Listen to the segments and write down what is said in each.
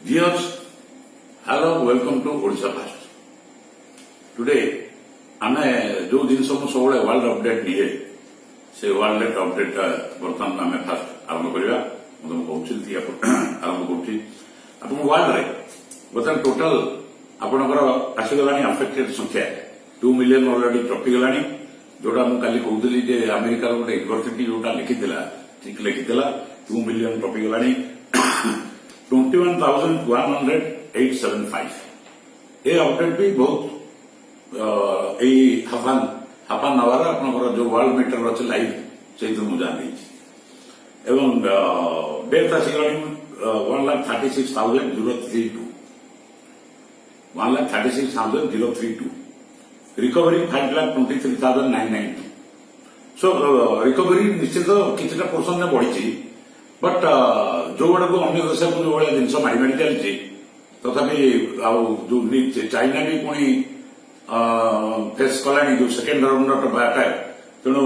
Viewers, hello, welcome to Odisha Fast. Today, आमे जो जिन सब वर्ल्ड अपडेट दिए से वर्ल्ड अपडेट बर्तमान आमे फास्ट आरंभ करवा आरंभ करुच्ची आप वर्ल्ड रे बर्तमान टोटल आपणकर आसीगला अफेक्टेड संख्या 2 मिलियन ऑलरेडी टपिगला जोटा मुझे काली कहूली अमेरिकार गोटे यूनिवर्सिटी जोटा लिखिला ठीक लिखिला 2 मिलियन टपिगला 21,108.75 ये अपडेट भी बहुत हाफ एन आवर आपंकर जो वर्ल्ड मीटर अच्छे लाइव से मुझे जानी एवं डेथ आसीगला 1,36,032 1,36,032 रिकवरी 5,23,992 सो रिकवरी निश्चित किसी पोर्सन में बढ़ी बट जो गुड़ा को अन्य देश को जो भाई जिन मारी मारी चलती तथापि जो चाइना भी पुणी फेस कला जो सेकेंड राउंड अटैक तेणु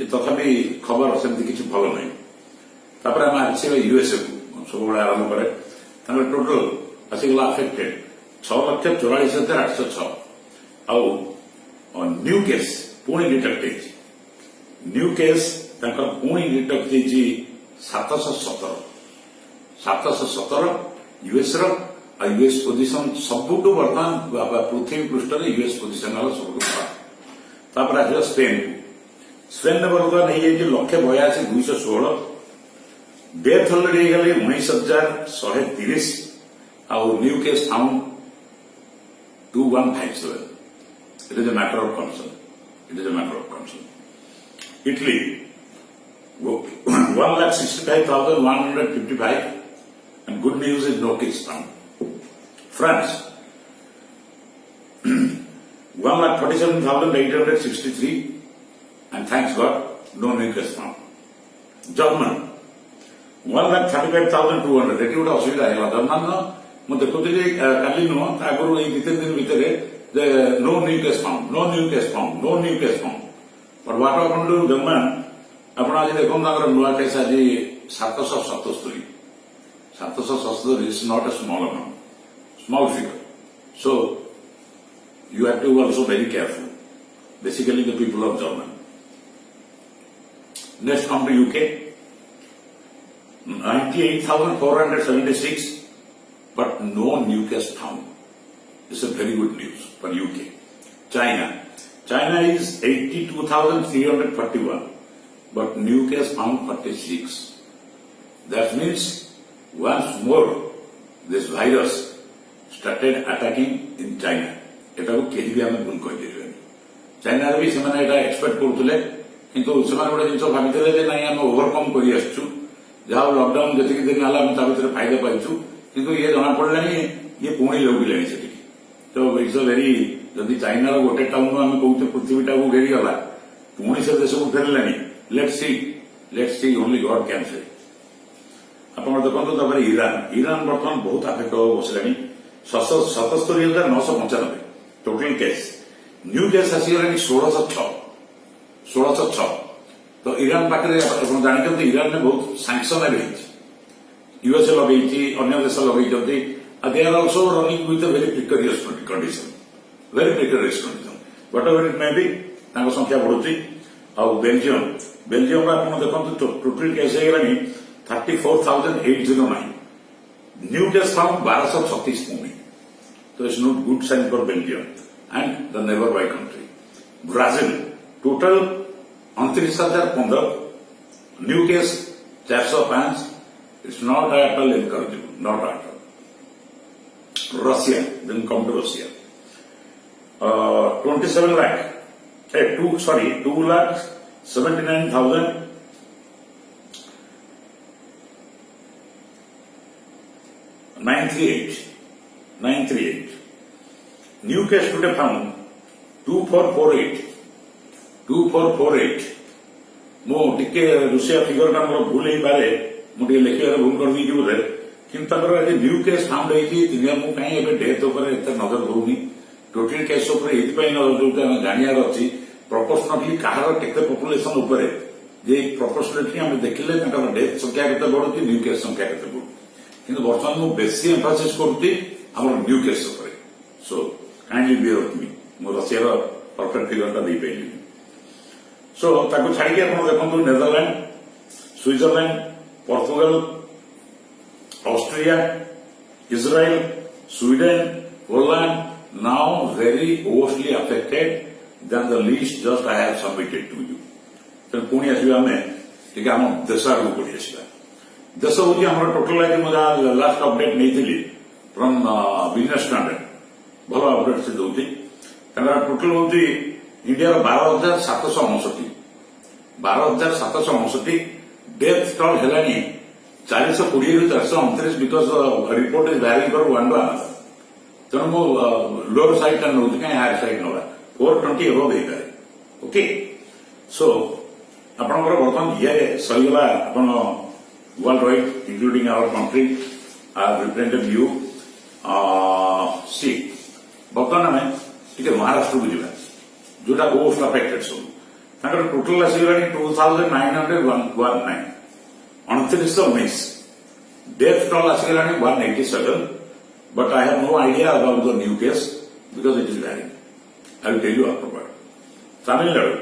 तथापि खबर सेमती किसी भल नहीं तापर आम आसवा यूएसए को सब आरंभ करे टोटल आसीगला अफेक्टेड 6,44,806 आउ न्यू केस पुणी डिटेक्ट न्यू केस पुणी डिटेक्ट 717 यूएस यूएस पोजिशन सबुठ बर्तमान पृथ्वी पृष्ठ यूएस पोजिशन सबुठ खराब आसला स्पेन में बर्तमान हो 1,82,216 डेथ अलरेडी गले 19,130 आउ new case found 2,157 it is a matter of concern Italy 1,65,155 and good news is no case found. France 1,47,863 and thanks God no new case found. German 1,35,200 eighty गोटे असुविधा है जर्मान मुझे देखुली काली नुह आगुरी ये 2-3 दिन भितर no new case found but what happened to German आप आज देखो नुआ केस आज 777 is not a small amount small figure so you have to also very careful basically the people of German next come to UK 98,476 but no new case found. This is very good news for UK. China is 82,341 but new case found 46. That means once more this virus started attacking in China. एटा को केही भी आमे भूल कहि देबे China रे भी सेमाने एटा expect करथुले किंतु सेमाने गोटे जिंस भाबितले जे नाही आमे ओवरकम करि आछू जहाँ लॉकडाउन जी दिन है भर फायदा पाइचु किंतु ये जना पड़ा ये पुणी लोगिले तो इट्स अ वेरी जदि चाइना गोटे टाउन आम कौचे पृथ्वीटा को घेरीगला पुणी से देश को फेरले let's see only God can say आप देखो ईरान बर्तमान बहुत आफेक्ट हो बसला 77,995 टोटल केस न्यू केस आसीगला 1606 तो ईरान पाखे जानते ईरान में बहुत सांक्शन रही यूएसए लगे अन्य देश लगे they are also running with a very precarious condition whatever it may be संख्या बढ़ुची आउ बेल्जियम आप देखते टोटल केस होगा 34,809 न्यू केस फाउंड 1,236 पुणी तो it's not good sign for Belgium and the neighbour by country Brazil total 29,015 new case 405 it's not at all encourageable not at all Russia then come to Russia 2,79,938 new case today found 2448 मुझे रुषिया figure टा मोर भूल हो पारे मुझे लिखे भूल कर दी बोले किंतु न्यू केस फाउंड होती कहीं डेथ नजर दूनी टोटल केस नजर जो जानवर अच्छी प्रपोर्शनली कहार के पपुलेसन प्रोपोर्शनली आम देखिले डेथ संख्या के बढ़ुची न्यू केस संख्या के बढ़ू କିନ୍ତୁ ବର୍ତ୍ତମାନ ମୁଁ ବେଶୀ ଏମ୍ଫାସିସ୍ କରୁଛି ଆମର ନ୍ୟୁ କେସ୍ ଉପରେ। So kindly bear with me, ମୁଁ ରଷିଆର ପରଫେକ୍ଟ ଫିଗରଟା ଦେଇପାରିଲିନି। ସୋ ତାକୁ ଛାଡ଼ିକି ଆପଣ ଦେଖନ୍ତୁ Netherland, Switzerland, Portugal, Austria, Israel, Sweden, Poland now very worstly affected than the list just I have submitted to you. ତେଣୁ ପୁଣି ଆସିବା ଆମେ ଟିକେ ଆମ ଦେଶ ଆଗକୁ ପଡ଼ି ଆସିବା। ଦେଶ ହେଉଛି ଆମର ଟୋଟାଲ ଆଜି ମୁଁ ଯାହା ଲାଷ୍ଟ ଅପଡେଟ୍ ନେଇଥିଲି ଫ୍ରମ୍ ବିଜନେସ୍ ଷ୍ଟାଣ୍ଡାର୍ଡ, ଭଲ ଅପଡେଟ୍ ସେ ଦେଉଛି। ତାଙ୍କର ଟୋଟାଲ ହେଉଛି ଇଣ୍ଡିଆର 12,759 ଡେଥ୍ ଟୋଲ୍ ହେଲାଣି 420ରୁ 429 because report is varying for one to another. ତେଣୁ ମୁଁ ଲୋର ସାଇଡ୍ ଟା ନେଉଛି, କାହିଁ ହାୟର ସାଇଡ୍ ନେବା 420 ଏଭବ ହେଇପାରେ। ଓକେ, ସୋ ଆପଣଙ୍କର ବର୍ତ୍ତମାନ ଇଏ ସରିଗଲା। ଆପଣ world wide including our country are represented you see. ବର୍ତ୍ତମାନ ଆମେ ଟିକେ ମହାରାଷ୍ଟ୍ରକୁ ଯିବା, ଯୋଉଟା ମୋଷ୍ଟ ଆଫେକ୍ଟେଡ୍ ସବୁ। ତାଙ୍କର ଟୋଟାଲ ଆସିଗଲାଣି 2,919, 2919। ଡେଥ୍ ଟୋଲ୍ ଆସିଗଲାଣି 187, but I have no idea about the new case because it is varying. I will tell you afterward. Tamil Nadu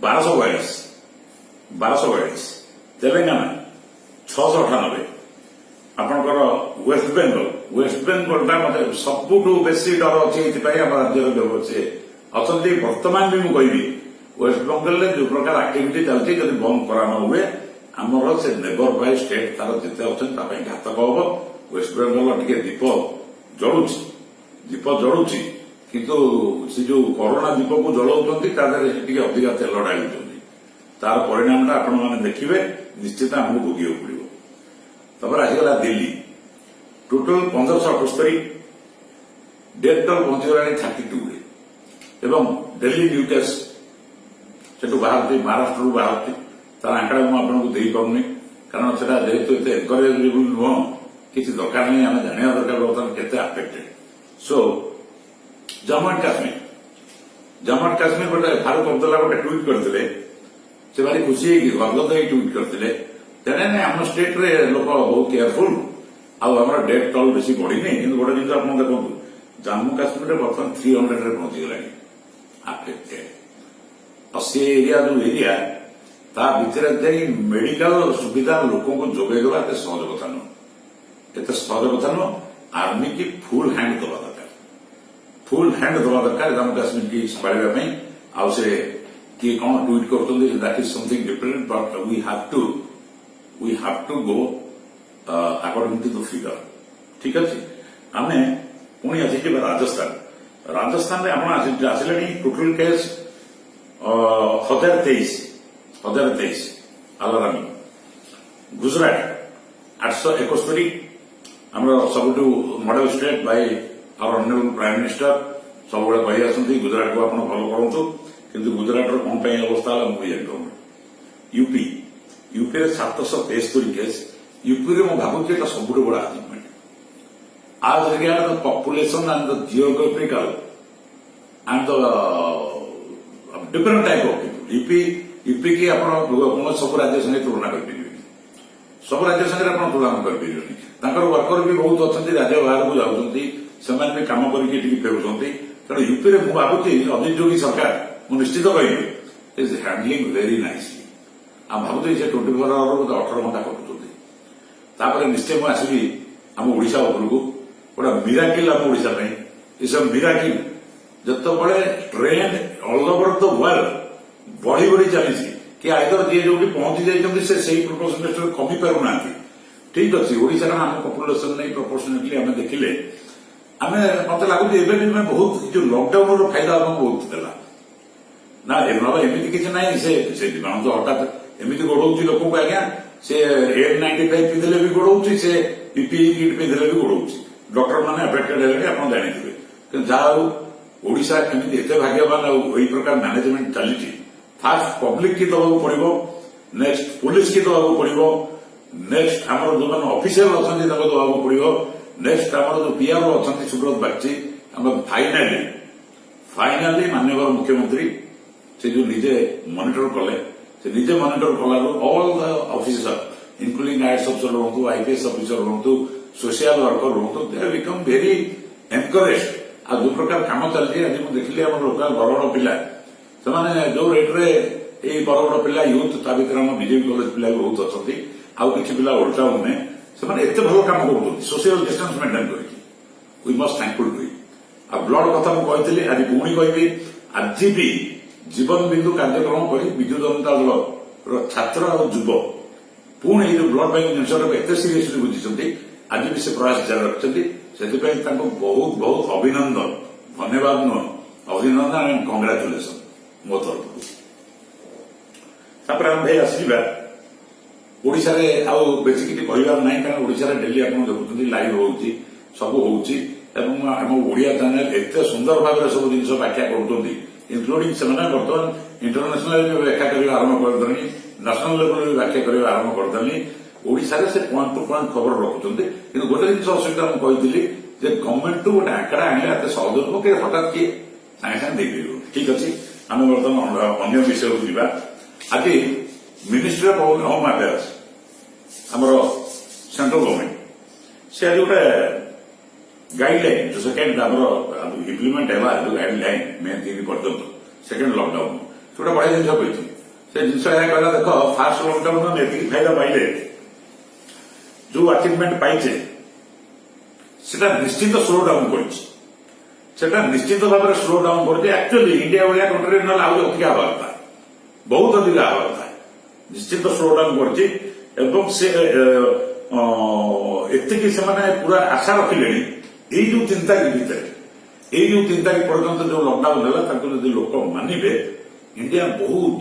1242, Telangana 698, ଆପଣଙ୍କର ୱେଷ୍ଟବେଙ୍ଗଲଟା ମତେ ସବୁଠୁ ବେଶୀ ଡର ଅଛି ଏଥିପାଇଁ ଆମ ରାଜ୍ୟର ସେ ଅଛନ୍ତି। ବର୍ତ୍ତମାନ ବି ମୁଁ କହିବି ୱେଷ୍ଟବେଙ୍ଗଲରେ ଯୋଉ ପ୍ରକାର ଆକ୍ଟିଭିଟି ଚାଲିଛି ଯଦି ବନ୍ଦ କରା ନ ହୁଏ ଆମର ସେ ନେବର ବାଇ ଷ୍ଟେଟ୍ ତାର ଯେତେ ଅଛନ୍ତି ତା ପାଇଁ ଘାତକ ହବ। ୱେଷ୍ଟବେଙ୍ଗଲ ଟିକେ ଦୀପ ଜଳୁଛି କିନ୍ତୁ ସେ ଯୋଉ କରୋନା ଦୀପକୁ ଜଳାଉଛନ୍ତି ତା ଦେହରେ ଟିକେ ଅଧିକା ତେଲ ଢାଳୁଛନ୍ତି। ତାର ପରିଣାମଟା ଆପଣମାନେ ଦେଖିବେ, ନିଶ୍ଚିତ ଆମକୁ ଭୋଗିବାକୁ ପଡିବ। ତାପରେ ଆସିଗଲା ଦିଲ୍ଲୀ, ଟୋଟାଲ 1578, ଡେଥ୍ ଟୋଲ୍ ପହଞ୍ଚିଗଲାଣି 32ରେ। ଏବଂ ଦିଲ୍ଲୀ ନ୍ୟୁ କେସ୍ ସେଠୁ ବାହାରୁଛି, ମହାରାଷ୍ଟ୍ରରୁ ବାହାରୁଛି। ତାର ଆଙ୍କଡ଼ା ମୁଁ ଆପଣଙ୍କୁ ଦେଇପାରୁନି କାରଣ ସେଟା ଯେହେତୁ ଏତେ ଏନକରେଜେବଲ ନୁହଁ, କିଛି ଦରକାର ନାହିଁ, ଆମେ ଜାଣିବା ଦରକାର ବର୍ତ୍ତମାନ କେତେ affected. So Jammu and Kashmir ଗୋଟେ ଫାରୁକ ଅବଦୁଲ୍ଲା ଗୋଟେ ଟ୍ୱିଟ୍ କରିଥିଲେ, ସେ ଭାରି ଖୁସି ହେଇକି ଗଦଗଦ ହେଇ ଟ୍ୱିଟ୍ କରିଥିଲେ, ତେଣେ ଆମ ଷ୍ଟେଟ୍ରେ ଲୋକ ବହୁତ କେୟାରଫୁଲ୍ ଆଉ ଆମର ଡେଥ୍ ଟୋଲ୍ ବେଶୀ ବଢିନି। କିନ୍ତୁ ଗୋଟେ ଜିନିଷ ଆପଣ ଦେଖନ୍ତୁ, ଜମ୍ମୁ କାଶ୍ମୀରରେ ବର୍ତ୍ତମାନ 300ରେ ପହଞ୍ଚିଗଲାଣି ଆଫେକ୍ଟେଡ୍। ଆଉ ସେ ଏରିଆ ଯୋଉ ଏରିଆ ତା ଭିତରେ ଯାଇ ମେଡିକାଲ ସୁବିଧା ଲୋକଙ୍କୁ ଯୋଗାଇଦେବା ଏତେ ସହଜ କଥା ନୁହଁ। ଆର୍ମି କି ଫୁଲ୍ ହ୍ୟାଣ୍ଡ ଦେବା ଦରକାର ଜମ୍ମୁ କାଶ୍ମୀର କି ସମ୍ଭାଳିବା ପାଇଁ। ଆଉ ସେ କିଏ କଣ ଟ୍ୱିଟ୍ କରୁଛନ୍ତି that is something different, but we have to go according to the figure. ठीक ଅଛି, ଆମେ ପୁଣି ଆସିଯିବା ରାଜସ୍ଥାନରେ ଆପଣ ଆସିଲେଣି ଟୋଟାଲ କେସ୍ 1023 ଆଲାରାମି। ଗୁଜରାଟ 871, ଆମର ସବୁଠୁ model state by our honourable prime minister ସବୁବେଳେ କହି ଆସନ୍ତି ଗୁଜରାଟକୁ ଆପଣ ଫଲୋ କରନ୍ତୁ, କିନ୍ତୁ ଗୁଜରାଟର କଣ ପାଇଁ ଅବସ୍ଥା ହେଲା ମୁଁ ଜାଣିପାରୁନି। ୟୁପିରେ 773 କେସ୍। ୟୁପିରେ ମୁଁ ଭାବୁଛି ଏଟା ସବୁଠୁ ବଡ achievement. As regards the population and the geographical and the different type of people, UP की ଆପଣ ସବୁ ରାଜ୍ୟ ସାଙ୍ଗେ ତୁଳନା କରିପାରିବେନି, ସବୁ ରାଜ୍ୟ ସାଙ୍ଗରେ ଆପଣ ତୁଳନା କରିପାରିବେନି। ତାଙ୍କର ୱାର୍କର ବି ବହୁତ ଅଛନ୍ତି, ରାଜ୍ୟ ବାହାରକୁ ଯାଉଛନ୍ତି, ସେମାନେ ବି କାମ କରିକି ଟିକେ ଫେରୁଛନ୍ତି। ତେଣୁ ୟୁପିରେ ମୁଁ ଭାବୁଛି ଅଜିତ ଯୋଗୀ ସରକାର, ମୁଁ ନିଶ୍ଚିତ କହିବି, ଇଜ୍ ହ୍ୟାଣ୍ଡଲିଂ ଭେରି ନାଇସଲି। ଆଉ ଭାବୁଛି ସେ 24 ଆୱାରରୁ 18 ଘଣ୍ଟା କରୁଛନ୍ତି। ତାପରେ ନିଶ୍ଚୟ ମୁଁ ଆସିବି ଆମ ଓଡ଼ିଶା ଉପରକୁ, ଗୋଟେ ମିରାକିଲ ଆମ ଓଡ଼ିଶା ପାଇଁ। ଇଟ୍ସ ଅ ମିରାକିଲ ଯେତେବେଳେ trend all over the world ବଢି ବଢି ଚାଲିଛି, କି ଆଇଦର ଯିଏ ଯୋଉଠି ପହଞ୍ଚି ଯାଇଛନ୍ତି ସେ ସେଇ ପ୍ରପୋର୍ସନେଟରେ କମି ପାରୁନାହାନ୍ତି। ଠିକ ଅଛି, ଓଡ଼ିଶାର ଆମ ପପୁଲେସନ ନେଇ ପ୍ରପୋର୍ସନେଟଲି ଆମେ ଦେଖିଲେ ମତେ ଲାଗୁଛି ଏବେ ବି ବହୁତ ଯୋଉ ଲକଡାଉନର ଫାଇଦା ଆମକୁ ବହୁତ ଦେଲା ନା। ଏମିତି କିଛି ନାହିଁ, ସେ ବିମାନ ତ ହଠାତ୍ ଏମିତି ଗୋଡଉଛି ଲୋକଙ୍କୁ। ଆଜ୍ଞା ସେ N95 ପିନ୍ଧିଲେ ବି ଗୋଡଉଛି, ସେ PPE କିଟ୍ ପିନ୍ଧିଲେ ବି ଗୋଡଉଛି। ଡକ୍ଟର ମାନେ ଆଫେକ୍ଟେଡ ହେଲେଣି ଆପଣ ଜାଣିଥିବେ। କିନ୍ତୁ ଯାହା ହଉ ଓଡ଼ିଶା କେମିତି ଏତେ ଭାଗ୍ୟବାନ ଆଉ ଏଇ ପ୍ରକାର ମ୍ୟାନେଜମେଣ୍ଟ ଚାଲିଛି। ଫାଷ୍ଟ ପବ୍ଲିକ କି ଦେବାକୁ ପଡିବ, ନେକ୍ସଟ ପୋଲିସ କି ଦେବାକୁ ପଡିବ, ନେକ୍ସଟ ଆମର ଯୋଉମାନେ ଅଫିସିଆଲ ଅଛନ୍ତି ତାଙ୍କୁ ଦେବାକୁ ପଡିବ, ନେକ୍ସଟ ଆମର ଯୋଉ ପିଆର ଅଛନ୍ତି ସୁବ୍ରତ ବାଗଚି, ଆମର ଫାଇନାଲି ମାନ୍ୟବର ମୁଖ୍ୟମନ୍ତ୍ରୀ ସେ ଯୋଉ ନିଜେ ମନିଟର କଲେ, ସେ ନିଜେ ମନିଟର କଲାରୁ all the officer including IAS officer ରୁହନ୍ତୁ, IPS officer ରୁହନ୍ତୁ, social worker ରୁହନ୍ତୁ, they have become very encouraged। ଆଉ ଯୋଉ ପ୍ରକାର କାମ ଚାଲିଛି ଆଜି ମୁଁ ଦେଖିଲି ଆମର ଲୋକାଲ ବଡ ବଡ ପିଲା ସେମାନେ ଯୋଉ ରେଟ୍ରେ ଏଇ ବଡ ବଡ ପିଲା ୟୁଥ୍ ତା ଭିତରେ ଆମ ବିଜେପି କଲେଜ ପିଲା ବି ବହୁତ ଅଛନ୍ତି, ଆଉ କିଛି ପିଲା ଓଲ୍ଡ ଟାଉନରେ ସେମାନେ ଏତେ ଭଲ କାମ କରୁଛନ୍ତି ସୋସିଆଲ ଡିଷ୍ଟାନ୍ସ ମେଣ୍ଟେନ କରିକି। ୱି ମଷ୍ଟ ଥ୍ୟାଙ୍କଫୁଲ ଟୁ ଇଟ୍। ଆଉ ବ୍ଲଡ କଥା ମୁଁ କହିଥିଲି, ଆଜି ପୁଣି କହିବି, ଆଜି ବି ଜୀବନ ବିନ୍ଦୁ କାର୍ଯ୍ୟକ୍ରମ କରି ବିଜୁ ଜନତା ଦଳର ଛାତ୍ର ଆଉ ଯୁବ ପୁଣି ଏଇ ଯୋଉ ବ୍ଲଡ ବ୍ୟାଙ୍କ ଜିନିଷଟାକୁ ଏତେ ସିରିୟସଲି ବୁଝିଛନ୍ତି, ଆଜି ବି ସେ ପ୍ରୟାସ ଜାରି ରଖିଛନ୍ତି। ସେଥିପାଇଁ ତାଙ୍କୁ ବହୁତ ବହୁତ ଅଭିନନ୍ଦନ, ଧନ୍ୟବାଦ ନୁହଁ, ଅଭିନନ୍ଦନ ଆଣ୍ଡ କଂଗ୍ରାଚୁଲେସନ ମୋ ତରଫରୁ। ତାପରେ ଆମେ ଭାଇ ଆସିଯିବା ଓଡ଼ିଶାରେ, ଆଉ ବେଶୀ କିଛି କହିବାର ନାହିଁ, କାରଣ ଓଡ଼ିଶାରେ ଡେଲି ଆପଣ ଦେଖୁଛନ୍ତି ଲାଇଭ୍ ହଉଛି, ସବୁ ହଉଛି, ଏବଂ ଆମ ଓଡ଼ିଆ ଚ୍ୟାନେଲ ଏତେ ସୁନ୍ଦର ଭାବରେ ସବୁ ଜିନିଷ ବ୍ୟାଖ୍ୟା କରୁଛନ୍ତି, ଇନକ୍ଲୁଡିଂ ସେମାନେ ବର୍ତ୍ତମାନ ଇଣ୍ଟରନ୍ୟାସନାଲ ବ୍ୟାଖ୍ୟା କରିବା ଆରମ୍ଭ କରିଦେଲେଣି, ନ୍ୟାସନାଲ ଲେଭେଲରେ ବ୍ୟାଖ୍ୟା କରିବା ଆରମ୍ଭ କରିଦେଲେଣି। ଓଡ଼ିଶାରେ ସେ ପଏଣ୍ଟ ଟୁ ପଏଣ୍ଟ ଖବର ରଖୁଛନ୍ତି। କିନ୍ତୁ ଗୋଟେ ଜିନିଷ ଅସୁବିଧା ମୁଁ କହିଥିଲି ଯେ ଗଭର୍ଣ୍ଣମେଣ୍ଟରୁ ଗୋଟେ ଆଙ୍କଡ଼ା ଆଣିଲେ ଏତେ ସହଜ ନୁହଁ, କି ହଠାତ୍ କିଏ ସାଙ୍ଗେ ସାଙ୍ଗେ ଦେଇପାରିବ। ଠିକ୍ ଅଛି, ଆମେ ବର୍ତ୍ତମାନ ଅନ୍ୟ ବିଷୟକୁ ଯିବା। ଆଜି ମିନିଷ୍ଟ୍ରି ଅଫ୍ ହୋମ୍ ଆଫେୟାର୍ସ ଆମର ସେଣ୍ଟ୍ରାଲ ଗଭର୍ଣ୍ଣମେଣ୍ଟ ସେ ଆଜି ଗୋଟେ ଗାଇଡଲାଇନ ଯୋଉ ସେକେଣ୍ଡ ଆମର ଇମ୍ପ୍ଲିମେଣ୍ଟ ହେବା ଯୋଉ ଗାଇଡଲାଇନ ମେ 3 ପର୍ଯ୍ୟନ୍ତ ସେକେଣ୍ଡ ଲକଡାଉନ ସେ ଗୋଟେ ବଢିଆ ଜିନିଷ କହିଛି। ସେ ଜିନିଷ ଏହା କହିଲା, ଦେଖ ଫାଷ୍ଟ ଲକଡାଉନ ଏତିକି ଫାଇଦା ପାଇଲେ, ଯୋଉ ଆଚିଭମେଣ୍ଟ ପାଇଛେ ସେଟା ନିଶ୍ଚିତ ସ୍ଲୋ ଡାଉନ କରିଛି, ସେଟା ନିଶ୍ଚିତ ଭାବରେ ସ୍ଲୋ ଡାଉନ କରିଛି। ଆକ୍ଚୁଆଲି ଇଣ୍ଡିଆ ଭଳିଆ କଣ୍ଟ୍ରିରେ ନହେଲେ ଆହୁରି ଅଧିକା ହେବା କଥା, ବହୁତ ଅଧିକା ହେବା କଥା, ନିଶ୍ଚିତ ସ୍ଲୋ ଡାଉନ କରିଛି। ଏବଂ ସେ ଏତିକି ସେମାନେ ପୁରା ଆଶା ରଖିଲେଣି ଏଇ ଯୋଉ 3 ତାରିଖ ଭିତରେ, ଏଇ ଯୋଉ 3 ତାରିଖ ପର୍ଯ୍ୟନ୍ତ ଯୋଉ ଲକଡାଉନ ହେଲା ତାକୁ ଯଦି ଲୋକ ମାନିବେ ଇଣ୍ଡିଆ ବହୁତ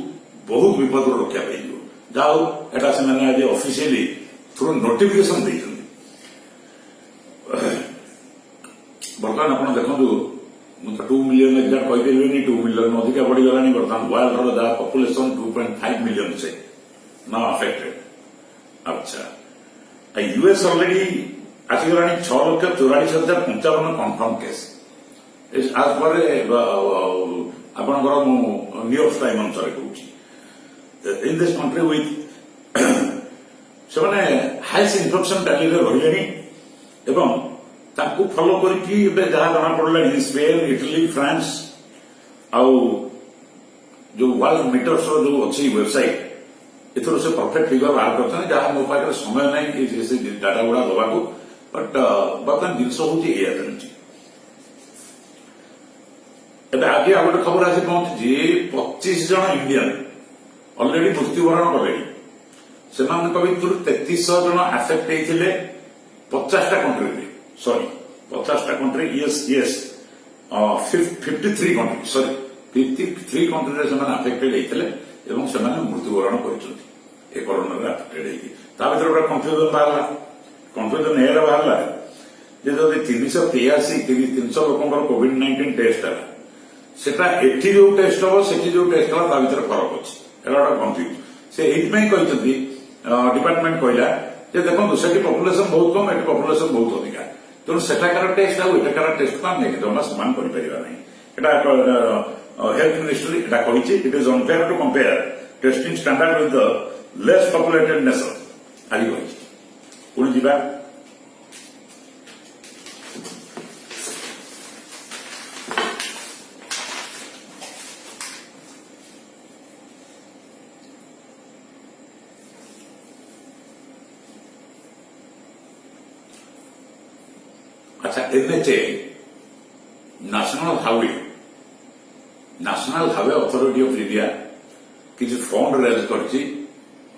ବହୁତ ବିପଦରୁ ରକ୍ଷା ପାଇଯିବ। ଯାହା ହଉ ଏଟା ସେମାନେ ଆଜି ଅଫିସିଆଲି ଥ୍ରୁ ନୋଟିଫିକେସନ ଦେଇଛନ୍ତି। ବର୍ତ୍ତମାନ ଆପଣ ଦେଖନ୍ତୁ, ମୁଁ ତ 2 ମିଲିୟନ ଏକ୍ଜାକ୍ଟ କହିପାରିବିନି, 2 ମିଲିୟନ ଅଧିକା ବଢିଗଲାଣି। ବର୍ତ୍ତମାନ ୱାର୍ଲଡର ଯାହା ପପୁଲେସନ 2.5 ମିଲିୟନ ସେ ନାଉ ଆଫେକ୍ଟେଡ। ଆଚ୍ଛା, ୟୁଏସ୍ ଅଲରେଡି ଆସିଗଲାଣି 6,44,055 କନଫର୍ମ କେସ୍। ଆଜ୍ ପରେ ଆପଣଙ୍କର ମୁଁ ନ୍ୟୁୟର୍କ ଟାଇମ୍ ଅନୁସାରେ କହୁଛି। ଇନ୍ ଦିସ୍ କଣ୍ଟ୍ରି ୱିଥ୍ ସେମାନେ ହାଇଏଷ୍ଟ ଇନଫେକ୍ସନ ଟାଲିରେ ରହିଲେଣି ଏବଂ ତାକୁ ଫଲୋ କରିକି ଏବେ ଯାହା ଜଣାପଡ଼ିଲାଣି ସ୍ପେନ୍, ଇଟାଲୀ, ଫ୍ରାନ୍ସ ଆଉ ଯୋଉ ୱାର୍ଲଡ ମିଟର୍ସର ଯୋଉ ଅଛି ୱେବସାଇଟ୍, ଏଥିରୁ ସେ ପରଫେକ୍ଟ ଫିଗର ବାହାର କରିଛନ୍ତି। ଯାହା ମୋ ପାଖରେ ସମୟ ନାହିଁ ସେ ଡାଟା ଗୁଡା ଦେବାକୁ, ବଟ୍ ବର୍ତ୍ତମାନ ଜିନିଷ ହଉଛି ଏଇଆ ଚାଲିଛି। ଏବେ ଆଜି ଆଉ ଗୋଟେ ଖବର ଆସି ପହଞ୍ଚିଛି, 25 ଜଣ ଇଣ୍ଡିଆନ ଅଲରେଡି ମୃତ୍ୟୁବରଣ କଲେଣି। ସେମାନଙ୍କ ଭିତରୁ 3300 ଜଣ ଆଫେକ୍ଟ ହେଇଥିଲେ 50ଟା କଣ୍ଟ୍ରିରେ, 53 କଣ୍ଟ୍ରିରେ ସେମାନେ ଆଫେକ୍ଟେଡ ହେଇଥିଲେ ଏବଂ ସେମାନେ ମୃତ୍ୟୁବରଣ କରିଛନ୍ତି ଏ କରୋନାରେ ଆଫେକ୍ଟେଡ ହେଇକି। ତା ଭିତରେ ଗୋଟେ କନଫ୍ୟୁଜନ ବାହାରିଲା। କନଫ୍ୟୁଜନ ଏହାର ବାହାରିଲା ଯେ ଯଦି 300 ଲୋକଙ୍କର କୋଭିଡ-19 ଟେଷ୍ଟ ହେଲା, ସେଟା ଏଠି ଯୋଉ ଟେଷ୍ଟ ହବ ସେଠି ଯୋଉ ଟେଷ୍ଟ ହେଲା ତା ଭିତରେ ଫରକ ଅଛି। ଏଟା ଗୋଟେ କନଫ୍ୟୁଜ। ସେ ଏଇଥିପାଇଁ କହିଛନ୍ତି, ଡିପାର୍ଟମେଣ୍ଟ କହିଲା ଯେ ଦେଖନ୍ତୁ ସେଠି ପପୁଲେସନ ବହୁତ କମ୍, ଏଠି ପପୁଲେସନ ବହୁତ ଅଧିକା, ତେଣୁ ସେଠାକାର ଟେଷ୍ଟ ଆଉ ଏଠାକାର ଟେଷ୍ଟକୁ ଆମେ ଜମା ସମାନ କରିପାରିବା ନାହିଁ। ଏଟା ହେଲ୍ଥ ମିନିଷ୍ଟ୍ରି ଏଟା କହିଛି, it is unfair to compare testing standard with the less populated nation ଆଜି କହିଛି। ପୁଣି ଯିବା अच्छा, NHA national highway authority of India କିଛି ଫଣ୍ଡ ରେଜ୍ କରିଛି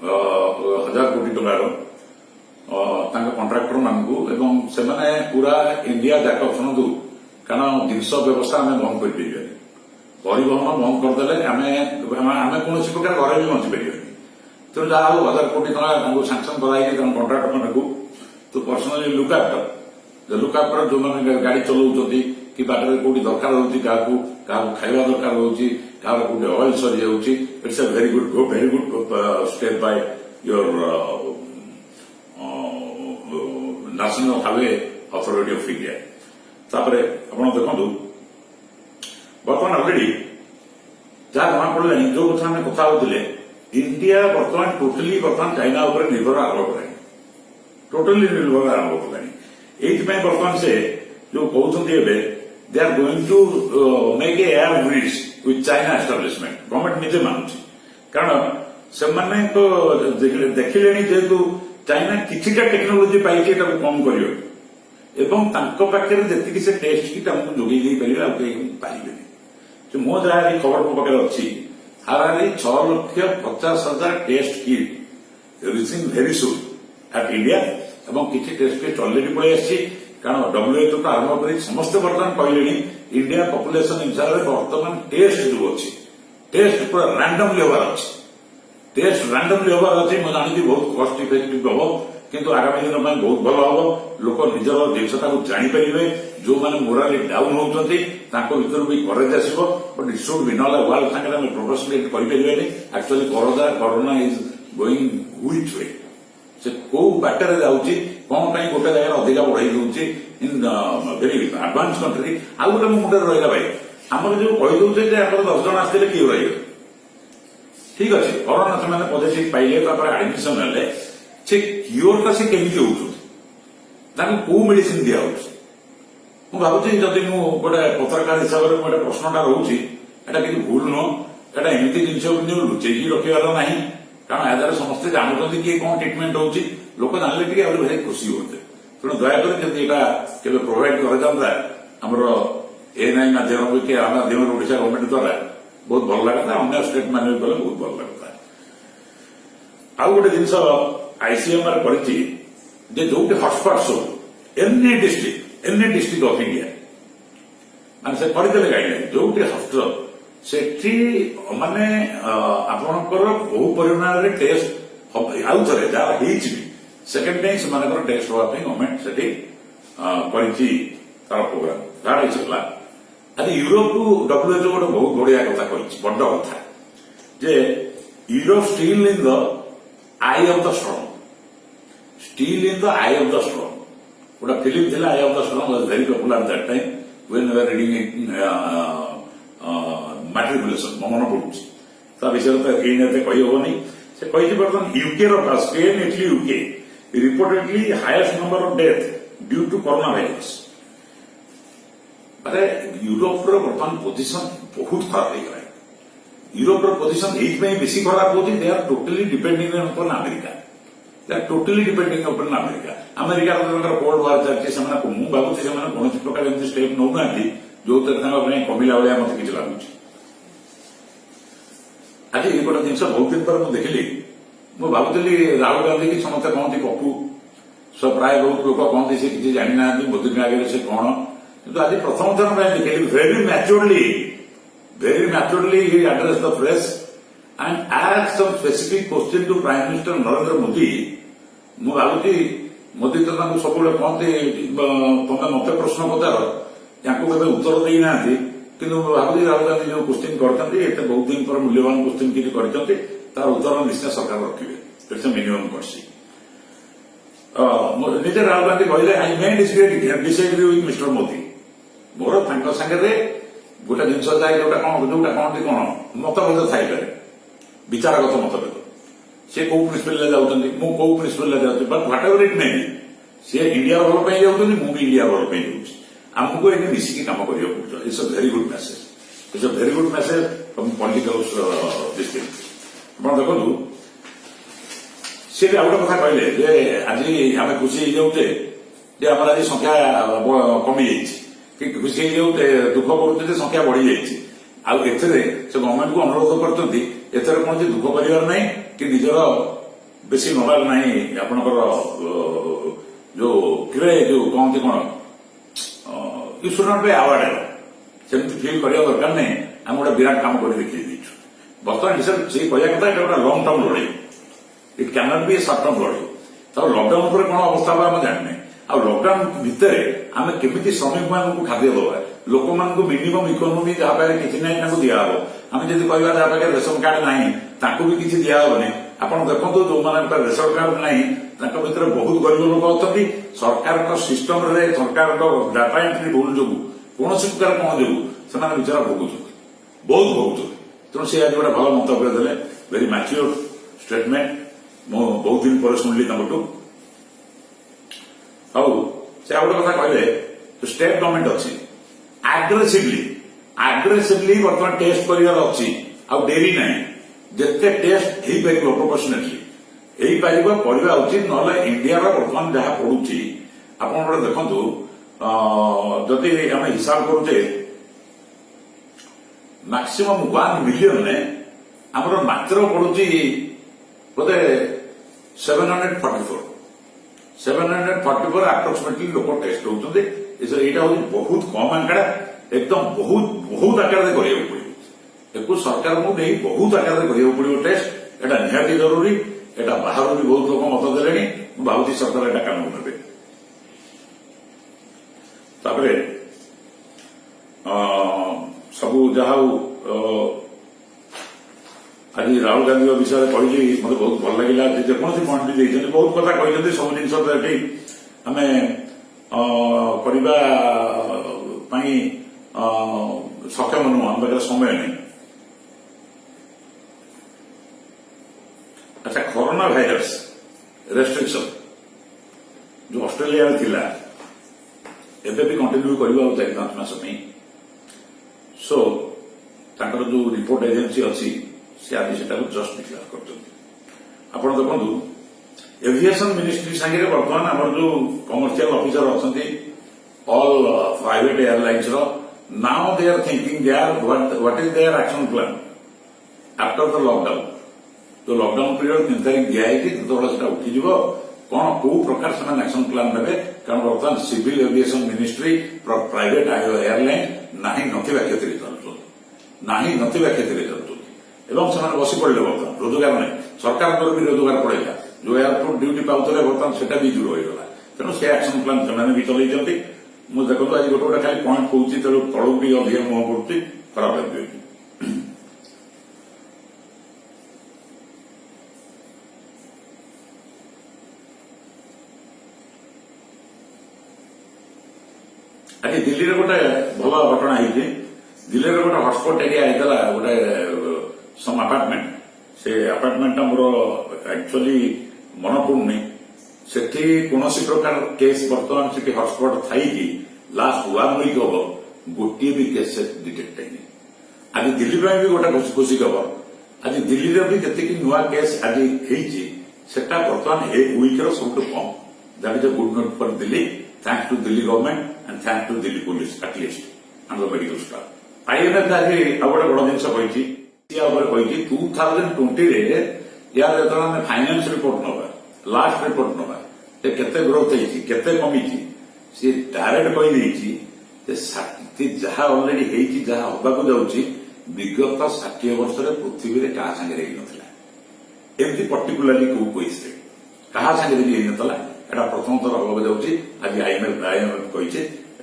1000 କୋଟି ଟଙ୍କାର ତାଙ୍କ କଣ୍ଟ୍ରାକ୍ଟର ମାନଙ୍କୁ, ଏବଂ ସେମାନେ ପୁରା ଇଣ୍ଡିଆ ଯାକ ଶୁଣନ୍ତୁ, କାରଣ ଜିନିଷ ବ୍ୟବସ୍ଥା ଆମେ ବନ୍ଦ କରିପାରିବାନି, ପରିବହନ ବନ୍ଦ କରିଦେଲେ ଆମେ କୌଣସି ପ୍ରକାର ଘରେ ବି ବଞ୍ଚିପାରିବାନି। ତେଣୁ ଯାହା ହଉ 1000 କୋଟି ଟଙ୍କା ତାଙ୍କୁ ସାଙ୍କସନ କରାଯାଇଛି ତାଙ୍କ କଣ୍ଟ୍ରାକ୍ଟର ମାନଙ୍କୁ। ତ ପର୍ସନାଲି ଲୁକ୍ ଆଫ୍ଟର ଯୋଉମାନେ ଗାଡି ଚଲାଉଛନ୍ତି କି ବାଟରେ କୋଉଠି ଦରକାର ହଉଛି, କାହାକୁ ଖାଇବା ଦରକାର ହଉଛି, କାହାର କୋଉଠି ଅଏଲ ସରିଯାଉଛି, it's a very good step by your national highway authority of India. ତାପରେ ଆପଣ ଦେଖନ୍ତୁ, ବର୍ତ୍ତମାନ ଅଲରେଡି ଯାହା ଜଣାପଡ଼ିଲାଣି, ଯୋଉ କଥା ଆମେ କଥା ହଉଥିଲେ इंडिया बर्तमान टोटली बर्तमान चाइना उपर निर्भर आरंभ कलानी टोटली निर्भर आरंभ कलानी एइथि बर्तमान से जो कहते they are going to make a air bridge with China establishment government निजे मानुची कारण से देखिले जेहेतु चाइना किछिटा टेक्नोलोजी पाई कम कर पाखे जी से टेस्ट किट आमको जोगे पारे मो जहाँ खबर मो पाखे अच्छी हाराहारी 6,50,000 टेस्ट किट रिचिंग भेरी सुन एट इंडिया और किसी टेस्ट किट अलरेडी पलि आसी कारण WHO तो आरंभ कर समस्त बर्तमान कहले इंडिया पपुलेशन हिसाब से बर्तमान टेस्ट जो अच्छी टेस्ट पूरा रैंडमली होबार अच्छी टेस्ट रैंडमली होबार अच्छी मुझे जानी बहुत कस्ट इफेक्टिव हम किंतु आगामी दिन में बहुत भल हम लोक निजर जिनसा जानीपारे जो मैंने मोराली डाउन होती भर भी करेज आसो बट इट शुड बी ना वर्ल्ड सागर प्रोफेसनली करें actually corona is going which way से कौ बाटर जाऊँगी कौन कहीं गोटे जगह अधिका बढ़ाई दूसरी इन वेरी आडभांस कंट्री आउ गोटे मो मुंडे रहा भाई आम जो कहीदे 10 जन आसते किए रही ठीक अच्छे कोरोना से पॉजिटिव पाइले एडमिशन हेले से क्योरटा से केमी हो कौ मेडिसिन दिया मुझे भावुँ जदि मुझे गोटे पत्रकार हिसाब से गोटे प्रश्नटा रोचे कि भूल नुह एटा एमती जिन लुचेकी रखार ना कारण यादार समस्ते जानते किए कौन ट्रिटमेंट होची लोक जानले टी भाई खुशी होते तेणु दयाकोरी जब प्रोवाइड कर एएनआई माध्यम कि माध्यम ओडिशा गवर्नमेंट द्वारा बहुत भल लगता अन्य स्टेट मान भी कले बहुत भल लगता आउ गोटे जिन आईसीएमआर कर जो हटस्पट सब एनी डिस्ट्रिक्ट ऑफ इंडिया मान से करदे गाइडलाइन जो हॉस्पिटल सेठी माने आपणकर बहु परिमाण टेस्ट आउ थे जहाँ सेकेंड टाइम से टेस्ट होगापी गवर्नमेंट से तार प्रोग्राम जहाँ चला आज यूरोप WHO गोटे बहुत बढ़िया कथा बड़ कथा जे Europe still in the eye of the strong still in the eye of the strong गोटे film the eye of the strong was very popular that time when we are reading matriculation मो मन पड़ू विषय तो कही हेनी से कही बर्तमान UK Spain Italy UK reportedly highest number of death due to corona virus अरे यूरोप बर्तमान पोजिशन बहुत खराब हो गला यूरोप पोजिशन ये बेसी खराब होती they are totally depending upon America they are totally depending upon America cold war चलती मुझे भावुँ कौन प्रकार स्टेप नौना जो कमिला भाया मत कि लगुच आज गोटे जिन बहुत दिन पर मुझे देखिली मुझे भावुली राहुल गांधी की समस्त कहती पप्पू सब प्राय बहुत लोग कहते से किसी जानी ना मोदी आगे से कौन कि आज प्रथम थर मैं देखिली very maturely he addressed the press and asked some specific question to Prime Minister Narendra Modi ମୁଁ ଭାବୁଛି ମୋଦି ତ ତାଙ୍କୁ ସବୁବେଳେ କହନ୍ତି ତମେ ମତେ ପ୍ରଶ୍ନ ପଚାର ତାଙ୍କୁ କେବେ ଉତ୍ତର ଦେଇନାହାନ୍ତି କିନ୍ତୁ ମୁଁ ଭାବୁଛି ରାହୁଲ ଗାନ୍ଧୀ ଯୋଉ କୋଶ୍ଚିନ୍ କରିଛନ୍ତି ଏତେ ବହୁତ ଦିନ ପରେ ମୂଲ୍ୟବାନ କୋଶ୍ଚିନ୍ କିଛି କରିଛନ୍ତି ତାର ଉତ୍ତର ନିଶ୍ଚୟ ସରକାର ରଖିବେ ଇଟ୍ସ ମିନିମମ୍ କର୍ସି ନିଜେ ରାହୁଲ ଗାନ୍ଧୀ କହିଲେ I may disagree with mister Modi ମୋର ତାଙ୍କ ସାଙ୍ଗରେ ଗୋଟେ ଜିନିଷ ଥାଏ ଯୋଉଟା କହନ୍ତି କଣ ମତଭେଦ ଥାଇପାରେ ବିଚାରଗତ ମତଭେଦ ସେ କୋଉ ପ୍ରିନ୍ସିପଲରେ ଯାଉଛନ୍ତି ମୁଁ କୋଉ ପ୍ରିନ୍ସିପଲରେ ଯାଉଛି ବଟ୍ ହ୍ୱାଟ ଏଭର ଇଟ୍ ମେ ବି ସେ ଇଣ୍ଡିଆର ଭଲ ପାଇଁ ଯାଉଛନ୍ତି ମୁଁ ବି ଇଣ୍ଡିଆ ଭଲ ପାଇଁ ଯାଉଛି ଆମକୁ ଏଠି ମିଶିକି କାମ କରିବାକୁ ପଡୁଛି it's a very good message it's a very good message from political district ଆପଣ ଦେଖନ୍ତୁ ସେ ବି ଆଉ ଗୋଟେ କଥା କହିଲେ ଯେ ଆଜି ଆମେ ଖୁସି ହେଇଯାଉଛେ ଯେ ଆମର ଆଜି ସଂଖ୍ୟା କମିଯାଇଛି कि खुशी होते दुख पड़ुचे जे संख्या बढ़ी जाइए आउ एथरे से गवर्नमेंट को अनुरोध करते एथरे कौन दुख कर कि निजर बेसी नबार ना आपणकर जो क्रे जो कहते कौन you should not be award सेमती फिल करने दरकार नहीं आम गोटे विराट काम कर देखिए बर्तमान हिसाब से कहना कथा ये गोटे लंग टर्म लड़ाई it can not be A short term लड़ाई तो लकडाउन पर कौन अवस्था आम जाने आ लकडाउन भितर आम केमी श्रमिक मान खाद्य दवा लोक मान मिनिमम इकोनोमी जहाँ पाखे किसी ना दिहब आम जब कह जहाँ पाखे रेशन कार्ड ना भी किसी दिहबनी आप देखो जो मैंने रेशन कार्ड ना भर बहुत गरीब लोक अच्छा सरकार सिस्टम सरकार डाटा एंट्री भूल जो कौन प्रकार कौन जो से विचार भोगुं बहुत भोगुं तेणु सी आज गोटे भल मंतव्य देले वेरी मैच्योर स्टेटमेंट मु बहुत दिन पर शुणिली तमठू ଆଉ ସେ ଆଉ ଗୋଟେ କଥା କହିଲେ स्टेट गवर्नमेंट अच्छी आग्रेसिवली बर्तमान टेस्ट करार अच्छी आ डेरी ना जिते टेस्ट हो पार प्रोपोर्शनेटली हो पार करवा उचित ना इंडिया बर्तमान जहाँ पड़ुची आप देखु जदि आम हिसाब करुचे मैक्सिमम 1 मिलियन ने आमर मात्र पड़ुची बोधे 744 अप्रोक्सीमेटली लोक टेस्ट होते यहाँ हूँ बहुत कम आंकड़ा एकदम बहुत आकार पड़ो एक सरकार को नहीं बहुत आकार पड़ो टेस्ट एटा निहाती जरूरी एटा बाहर भी बहुत लोग मत दे भावी सरकार एटा काम ने तापरे सबू जहा आज राहुल गांधी विषय कहली मत बहुत भल लगे जेकोसी पॉइंट भी बहुत कथा कहते सब जिन आम करने सक्षम नुह आम पाखे समय नहीं। अच्छा कोरोना भाइरस रेस्ट्रिक्शन जो ऑस्ट्रेलिया थिला एबे भी कंटिन्यू करवा 4-5 मास नहीं सो तांकर जो रिपोर्ट एजेंसी अच्छी सी आज से जस्ट डिक्लेयर कर देखु एविएशन मिनिस्ट्री सागे बर्तमान आम जो कमर्शियल ऑफिसर अच्छा all private airlines now they are thinking they are what is their action plan after the lockdown जो लॉकडाउन पीरियड 3 तारीख दिखाई जो उठीज कौन कौ प्रकार से एक्शन प्लान ने कारण बर्तमान civil aviation ministry private airline नहीं नथिबा क्षति चलुँ एवं से बसी पड़े बर्तमान रोजगार नहीं सरकार भी रोजगार पड़ेगा जो एयरपोर्ट ड्यूटी पाते बर्तमान से जीरो होगा तेणु से एक्शन प्लान से भी चलते मुझे देखो आज गोटे गोटे खाली पॉइंट कौन तेणु तलू भी अधिक मुह पड़ुची खराब लगे। आज दिल्ली में गोटे भल घटना है दिल्ली में गोटे हटस्पट एरिया होता गोटे सम अपार्टमेंट से अपार्टमेंट मोर एक्चुअली मन पड़ुनी से कौन प्रकार केस बर्तमान से हटस्पट थी लास्ट 1 वीक हम गोटे भी केस डिटेक्ट है आज दिल्ली में भी गोटे खुशी खबर आज दिल्ली में भी जी नुआ केस आज होता बर्तमान ए वीक्र सब कम that is a good news for Delhi thanks to Delhi government and thanks to Delhi police at least and the medical staff IMF आज गोटे बड़ जिन 2020 यार जो फाइनेंस रिपोर्ट नवा लास्ट रिपोर्ट नवा केते ग्रोथ केते कमी सी डायरेक्ट कही जहाँ ऑलरेडी जहाँ हवाक जाऊँगी विगत 60 वर्ष पृथ्वी में क्या सागे नथिला एमती पर्टिकुलाली कौ कैसे क्या सागे भी होता एटा प्रथम थर हवाक जाऊँगी आज आईएमएफ कही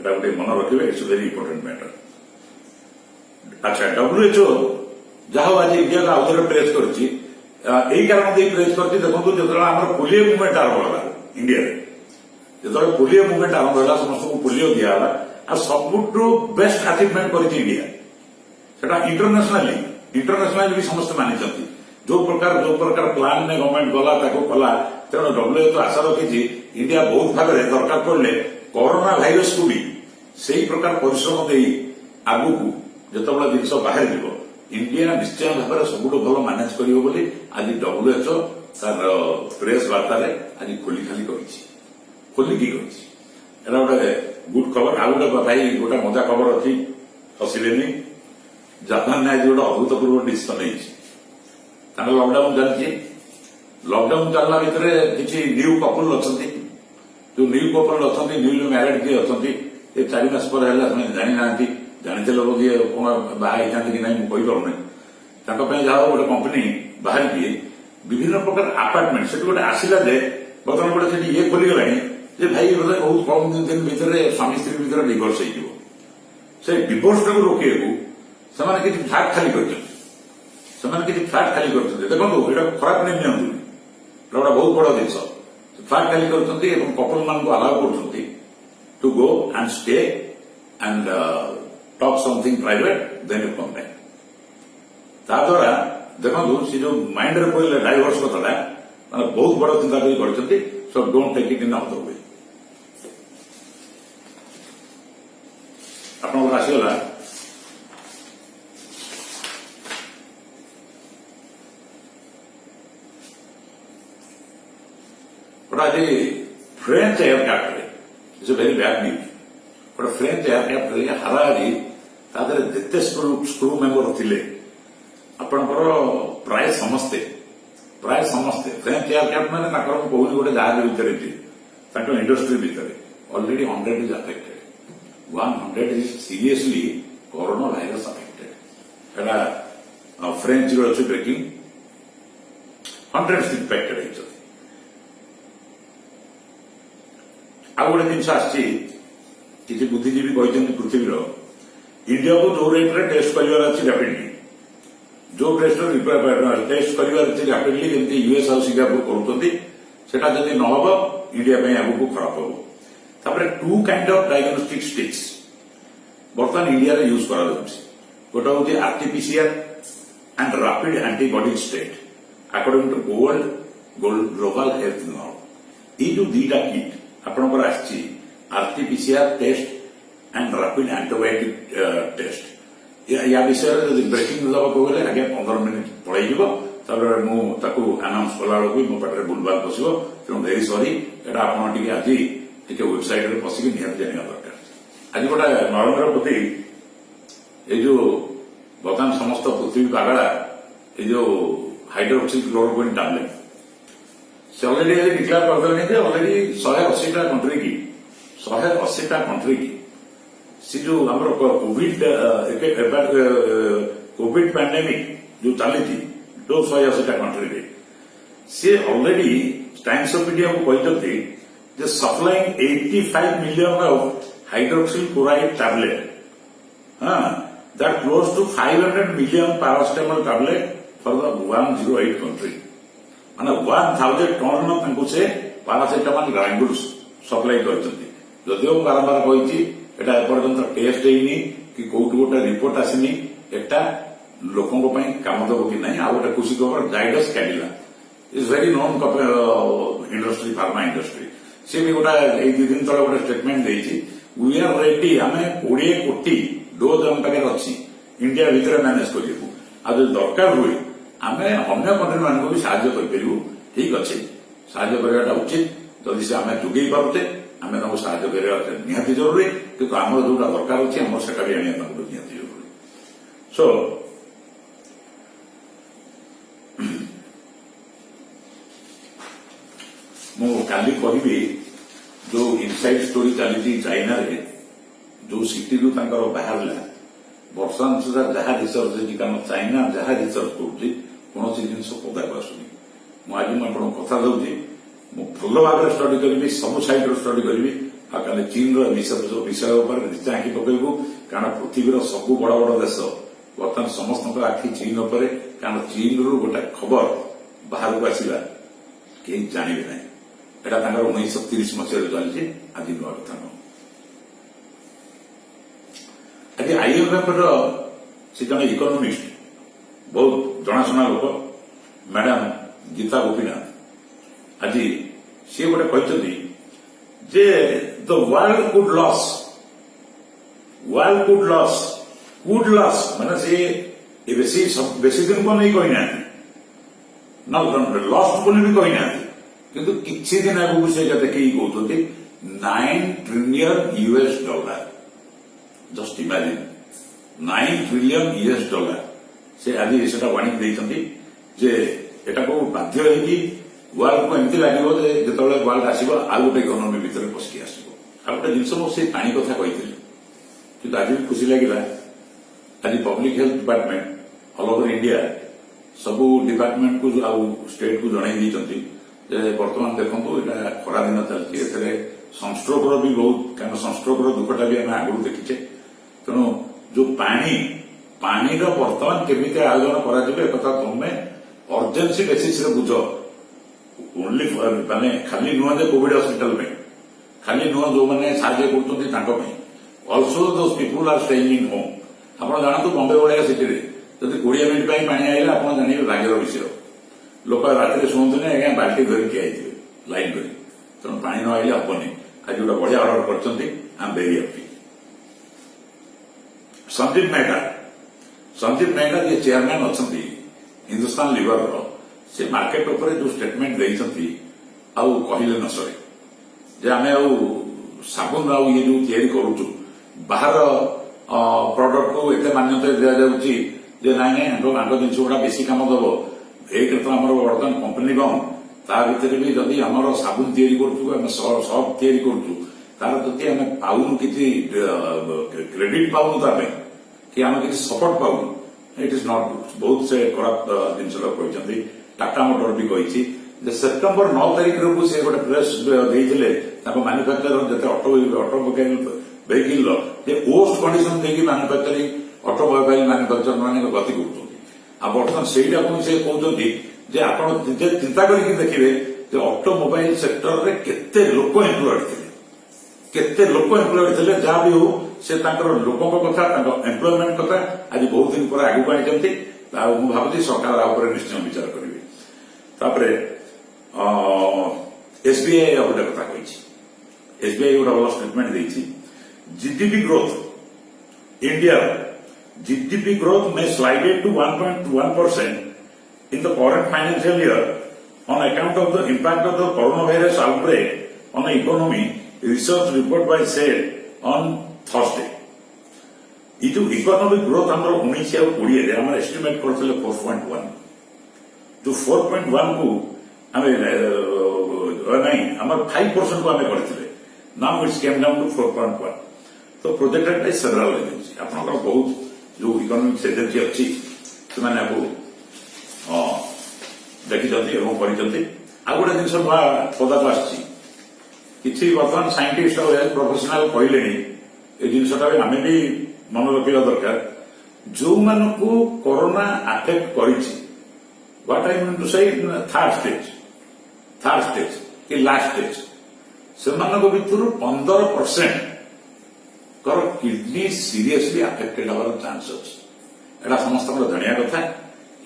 गोटे मन रखिए इट्स वेरी इंपोर्टेंट मैटर। अच्छा WHO जहाँ आज इंडिया को आउे प्रेस कर कारण प्रेस कर देखो जो आम पोलियो मुवमेंट आरंभ है इंडिया जो पोलियो मुवमेंट आरंभ है समस्त को पोलियो दिहला आ सबुठ बेस्ट अचिवमेंट कर इंडिया सेटा इंटरनेशनली भी समस्त मानी जो प्रकार प्लान ने गवर्नमेंट गला कला तेणु WHO आशा रखी इंडिया बहुत भाग में दरकार पड़े कोरोना भाइरस को भी से ही प्रकार परिश्रम दे आगु जो जिन बाहर जीव इंडिया निश्चय भाव में सबुठ भल मैनेज कर आज WHO तार प्रेस वार्ता आज खोली खाली खोलिकी गोटे गुड खबर आ गए भाई गोटे मजा खबर अच्छी हसिले जापान ने आज गोटे अभूतपूर्व डिसीजन नहीं लकडाउन चलती लकडाउन चलना भितर किसी न्यू कपल अच्छा जो न्यू कपल अच्छा न्यूली मैरिड किए अच्छा 4 मास पर जानी ना जानते बोधे कौन बाहर कि ना मुझे पारूना जहाँ गोटे कंपनी बाहर किए विभिन्न प्रकार अपार्टमेंट से गोटे आसला जे बर्तमान गोटे ये खोलीगला भाई बोधे बहुत कम दिन भितर स्वामी स्त्री भितर डिवोर्स हो डिवोर्स टाक रोकने से फ्लाट खाली कर देखो ये खराब नहीं नियंतु गोटे बहुत बड़ जिन फ्लाट खाली कर कपल मान अलाउ कर to go and stay and talk something private then you come back ता द्वारा देखो सी जो माइंड रे पड़े डाइवर्स कथाटा मैंने बहुत बड़ चिंता कर so don't take it in other way आपन आसीगला आज French aircraft is a very bad news गोटे फ्रेंच एयरक्राफ्ट हाराहारी तादर जिते स्क्रू मेंबर थिले आपणकर प्राय समस्ते फ्रेंच एयरक्राफ्ट मैंने कहूँ गोटे जहाज भितर इंडस्ट्री भितर already 100 is affected 100 is seriously corona virus affected Etah French अच्छी ब्रेकिंग 100 इम्पैक्टेड होती आउ गोटे जिन किसी बुद्धिजीवी कहते पृथ्वीर इंडिया को जो रेट्रे टेस्ट कर रैपिडली जो टेस्ट कर रैपिडली जमी यूएस और सिंगापुर करा जब नहब इंडिया आगू खराब हम तापर 2 काइंड ऑफ डायग्नोस्टिक स्टिक्स बर्तमान इंडिया रे यूज करा गोटे हूँ RTPCR and rapid antibody state according to world global health norm ये जो दीटा किट आपंकर RTPCR test and rapid antibiotic test या विषय में ब्रेकिंग दबाक गले आगे 15 मिनिट पड़े मुझे आनाउंस कला बेलू मो पाटे भूलभाल पशु तेणु भेरी सरी एटा आप आज वेबसाइट में पशिक निहत जाना दरकार आज गोटे नरेंद्र मोदी ये जो बर्तमान समस्त पृथ्वी पागला ये जो हाइड्रोक्सी क्लोरोक्विन टैबलेट से अलरेडी डिक्लेयर करदे अलरेडी 180टा कंट्री की सी जो आम कोविड पैंडेमिक जो चली जो 180टा कंट्री सी अलरेडी टाइम्स ऑफ इंडिया को कहते supplying 85 million of hydroxyl chloride tablet that close to 500 million paracetamol tablet for the 108 country माने 1000 टन से पैरासिटामोल ग्राइंडुल्स सप्लाई करदियो बारंबार कही एपर्यंत टेस्ट होनी कि कौट गोटे रिपोर्ट आसनी एटा लोकों काम दब कि नहीं आ गए खुशी खबर Zydus Cadila is very known industry pharma industry सी भी गोटा 2 दिन तले गोटे स्टेटमेंट देती वी आर रेडी आम 20 कोटी डोज आम पाखे अच्छी इंडिया भितर मैनेज कर दरकार हुए आम अन्य कंट्री मान भी साहू ठीक अच्छे साहटा उचित जदि से आम जोगे पारे आम साहय निहाती जरूरी किंतु आम जोटा दरकार अच्छे आम से भी आने निहाती जरूरी सो मु काली कहि जो इनसाइड स्टोरी चली चाइना रे जो सिटी रू बाहर वर्षान सुधा जहाँ रिसर्च होती कारण चाइना जहाँ रिसर्च कौन जिन पदा को आसुनी मुझे कथा दूसरी भल भाव स्टडी करी सब साइड स्टडी करी आने चीन विषय निश्चय आंखि पकेबू कारण पृथ्वीर सब बड़ बड़ देश बर्तमान समस्त आखि चीन उपर कारण चीन रु गोटे खबर बाहर को आसला कहीं जानवे ना एटा 1930 मसीह चली आज नुआ कथा नुह आज आईएमएफ से जन इकोनोमिस्ट बहुत जनाशुना लोक मैडम गीता गोपीनाथ आज सी गोटे कहते जे द वर्ल्ड कुड लॉस माने से बेसी दिन को नहीं कहना ना लॉस्ट बोली भी कहना किंतु किसी दिन आगू से देखिए कहते 9 trillion US dollar just imagine 9 trillion US dollar से आज से वार्निंग देते जे एटा को बाध्य होगी वर्ल्ड को एमती लगे जो वर्ल्ड आसो आउ गोटे इकोनोमी भितर पशिकी आसो आ गोटे जिन से पानी कथा कही कि आज भी खुशी लगे आज public health department all over India सबू डिपार्टमेंट को आउ स्टेट को जन बर्तमान देखो यहाँ खरा दिन चलती सनस्ट्रोक भी बहुत कारण सनस्ट्रोक दुखटा भी आम आगु देखीचे तेणु जो पानी बर्तमान केमी आयोजन करा तुम्हें अर्जेन्सी बेसिस बुझ ओनली माने खाली नुह जे कोविड हॉस्पिटल में खाली नुह जो मैंने साहय कर also those people are staying in home आप जानते बॉम्बे भाया सिटी ଯଦି 20 ମିନିଟ୍ ପାଇଁ ପାଣି ଆଇଲା ଆପଣ ଜାଣିବେ ଭାଗ୍ୟର ବିଷୟ। ଲୋକ ରାତିରେ ଶୁଣନ୍ତୁନି ଆଜ୍ଞା ବାଲ୍ଟି ଧରି ଠିଆ ହେଇଥିବେ ଲାଇନ୍ କରି, ତେଣୁ ପାଣି ନ ଆଇଲେ ହବନି। ଆଜି ଗୋଟେ ବଢିଆ ଅର୍ଡର କରିଛନ୍ତି, ଆମ୍ ଭେରି ହାପି। ସନ୍ଦୀପ ମେହେଟା ଯିଏ ଚେୟାରମ୍ୟାନ୍ ଅଛନ୍ତି ହିନ୍ଦୁସ୍ତାନ ଲିଭରର, ସେ ମାର୍କେଟ ଉପରେ ଯୋଉ ଷ୍ଟେଟମେଣ୍ଟ ଦେଇଛନ୍ତି ଆଉ କହିଲେ ନ ସରେ, ଯେ ଆମେ ଆଉ ସାବୁନ ଆଉ ଇଏ ଯୋଉ ତିଆରି କରୁଛୁ ବାହାର ପ୍ରଡକ୍ଟକୁ ଏତେ ମାନ୍ୟତା ଦିଆଯାଉଛି ଯେ ନାଇଁ ଆଗ ଜିନିଷ ଗୁଡା ବେଶୀ କାମ ଦବ। ଏଇଟା ତ ଆମର ବର୍ତ୍ତମାନ କମ୍ପାନୀ ବନ୍ଦ, ତା ଭିତରେ ବି ଯଦି ଆମର ସାବୁନ ତିଆରି କରୁଛୁ, ଆମେ ସର୍ଫ ତିଆରି କରୁଛୁ, ତାର ଯଦି ଆମେ ପାଉନୁ କିଛି କ୍ରେଡିଟ୍ ପାଉନୁ ତା ପାଇଁ, କି ଆମେ କିଛି ସପୋର୍ଟ ପାଉନୁ, ଇଟ୍ ଇଜ୍ ନଟ୍ ଗୁଡ୍। ବହୁତ ସେ ଖରାପ ଜିନିଷଟା କହିଛନ୍ତି। ଟାଟା ମୋଟର ବି କହିଛି ଯେ ସେପ୍ଟେମ୍ବର 9 ତାରିଖରୁ ସେ ଗୋଟେ ପ୍ରେସ୍ ଦେଇଥିଲେ ତାଙ୍କ ମାନୁଫ୍ୟାକ୍ଚର ଯେତେ ଅଟୋମୋବାଇଲ ଭେହିକିଲର ଯେ ପୋଷ୍ଟ କଣ୍ଡିସନ ଦେଇକି ମାନୁଫ୍ୟାକ୍ଚରିଂ ଅଟୋମୋବାଇଲ ମାନୁଫ୍ୟାକ୍ଚର ମାନେ ଗତି କରୁଛନ୍ତି। ଆଉ ବର୍ତ୍ତମାନ ସେଇଟାକୁ ସେ କହୁଛନ୍ତି ଯେ ଆପଣ ଚିନ୍ତା କରିକି ଦେଖିବେ ଯେ ଅଟୋମୋବାଇଲ ସେକ୍ଟରରେ କେତେ ଲୋକ ଏମ୍ପ୍ଲଏଡ୍ ଥିଲେ, ଯାହା ବି ହଉ ସେ ତାଙ୍କର ଲୋକଙ୍କ କଥା, ତାଙ୍କ ଏମ୍ପ୍ଲୟମେଣ୍ଟ କଥା ଆଜି ବହୁତ ଦିନ ପରେ ଆଗକୁ ଆଣିଛନ୍ତି। ଆଉ ମୁଁ ଭାବୁଛି ସରକାର ଆ ଉପରେ ନିଶ୍ଚୟ ବିଚାର କରିବେ। ତାପରେ ଏସବିଆଇ ଗୋଟେ କଥା କହିଛି, ଏସବିଆଇ ଗୋଟେ ଭଲ ଷ୍ଟେଟମେଣ୍ଟ ଦେଇଛି। ଜିଡିପି ଗ୍ରୋଥ ଇଣ୍ଡିଆର GDP growth may slide to 1.1% in the current financial year on account of the impact of the coronavirus outbreak on the economy, research report by said on Thursday. ये जो economic growth हमरो 19 और 20 रे हमर estimate करथिले 4.1, जो 4.1 को हमें नहीं हमर 5% को हमें करथिले, now it's came down to 4.1। तो प्रोजेक्टेड बाय सेवरल एजेंसी, आपनकर बहुत जो इकोनॉमिक एजेंसी अच्छी से माने आपको देखि जति एवं परिचति। आ गोटे जिनस पदा को आछि किछि वर्तमान साइंटिस्ट और प्रोफेशनल कहले ए जिनसटा आमे भी मन रखा दरकार। जो मानकु कोरोना अफेक्ट करिछि, what I mean to say third stage कि लास्ट स्टेज, से मानक भितर 15% कर किडनी सीरियसली अफेक्टेड हमार चांस अच्छे। एटा समस्त जानिया कथा।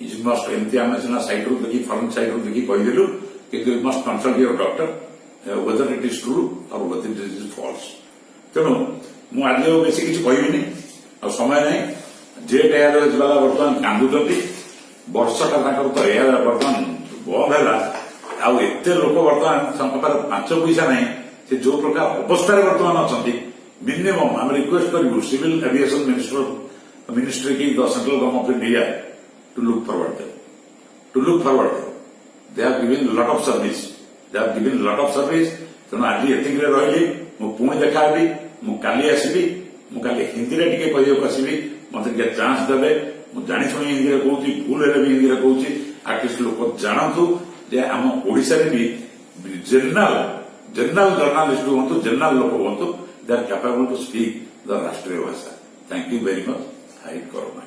इज मस्ट एमती आम सीना साइड रू देखी फॉरेन साइड रू देखी कहीदेलु कि you must consult your doctor whether it is true और वेदर इट इज फॉल्स। तेणु मुझे बेस किसी कहबी आ समय नहीं। जेट एयरवेज वाला बर्तमान कांदुंट, वर्षटा तो एयर बर्तमान बंद है, आते लोक बर्तमान 5 पैसा नहीं, से जो प्रकार अवस्था बर्तमान अच्छा मिनिमम आम रिक्वेस्ट करूँ सिविल एविएशन मिनिस्ट्री की the central government of India to look forward they have given lot of service तेणु आज एति रही पुणी देखा काली आसबि काली हिंदी रे टिके कहवाक आसबि मत चांस देवे जानी शुणी हिंदी में कहूँ भूल भी हिंदी में कहूँ आर्टिस्ट लोक जानतु जे आम ओडिशा रे भी जनरल जर्नालीस्ट हूँ जनरल लोक हूँ they are capable to speak the राष्ट्रीय भाषा। Thank you very much. Hi corona.